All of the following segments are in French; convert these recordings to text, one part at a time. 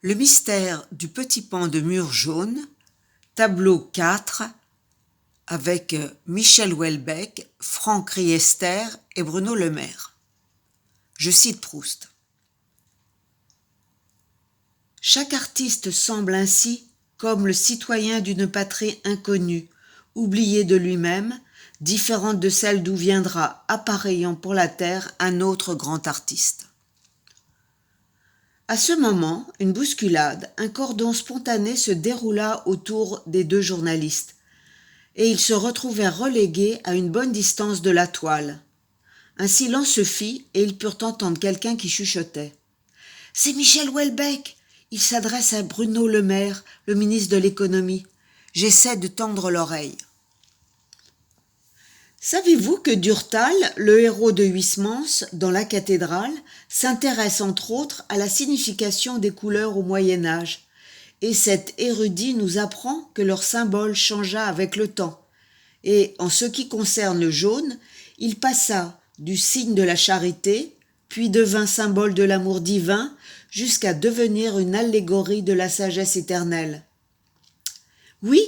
Le mystère du petit pan de mur jaune, tableau 4, avec Michel Houellebecq, Franck Riester et Bruno Le Maire. Je cite Proust. Chaque artiste semble ainsi comme le citoyen d'une patrie inconnue, oubliée de lui-même, différente de celle d'où viendra, appareillant pour la terre, un autre grand artiste. À ce moment, une bousculade, un cordon spontané se déroula autour des deux journalistes, et ils se retrouvèrent relégués à une bonne distance de la toile. Un silence se fit, et ils purent entendre quelqu'un qui chuchotait. « C'est Michel Houellebecq ! Il s'adresse à Bruno Le Maire, le ministre de l'économie. J'essaie de tendre l'oreille. » Savez-vous que Durtal, le héros de Huysmans, dans La cathédrale, s'intéresse entre autres à la signification des couleurs au Moyen-Âge, et cet érudit nous apprend que leur symbole changea avec le temps, et en ce qui concerne le jaune, il passa du signe de la charité, puis devint symbole de l'amour divin, jusqu'à devenir une allégorie de la sagesse éternelle. Oui,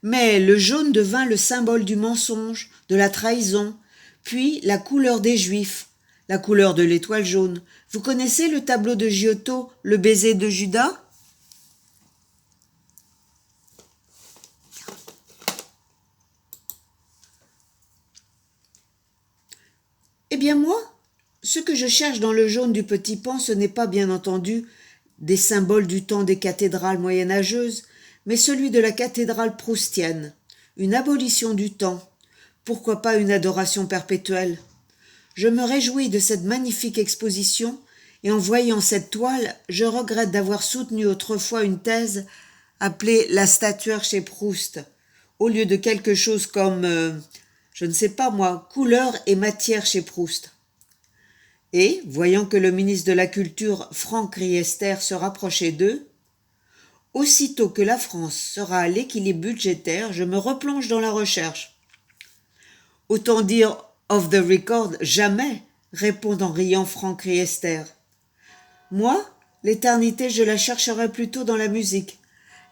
mais le jaune devint le symbole du mensonge, de la trahison, puis la couleur des Juifs, la couleur de l'étoile jaune. Vous connaissez le tableau de Giotto, le baiser de Judas ? Eh bien moi, ce que je cherche dans le jaune du petit pan, ce n'est pas bien entendu des symboles du temps des cathédrales moyenâgeuses, mais celui de la cathédrale proustienne, une abolition du temps. Pourquoi pas une adoration perpétuelle ? Je me réjouis de cette magnifique exposition, et en voyant cette toile, je regrette d'avoir soutenu autrefois une thèse appelée la statuaire chez Proust, au lieu de quelque chose comme, je ne sais pas moi, couleur et matière chez Proust. Et, voyant que le ministre de la Culture, Franck Riester, se rapprochait d'eux, aussitôt que la France sera à l'équilibre budgétaire, je me replonge dans la recherche. Autant dire off the record, jamais, répond en riant Franck Riester. Moi, l'éternité, je la chercherai plutôt dans la musique.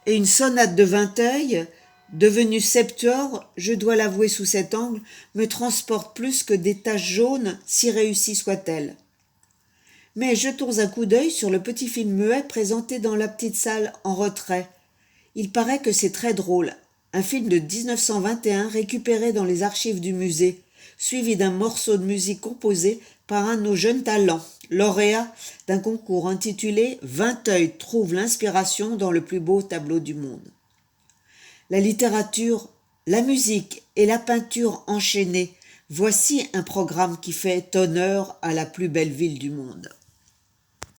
Et une sonate de Vinteuil, devenue septuor, je dois l'avouer sous cet angle, me transporte plus que des taches jaunes, si réussies soient-elles. Mais jetons un coup d'œil sur le petit film muet présenté dans la petite salle en retrait. Il paraît que c'est très drôle. Un film de 1921 récupéré dans les archives du musée, suivi d'un morceau de musique composé par un de nos jeunes talents, lauréat d'un concours intitulé « Vinteuil trouve l'inspiration dans le plus beau tableau du monde ». La littérature, la musique et la peinture enchaînées, voici un programme qui fait honneur à la plus belle ville du monde.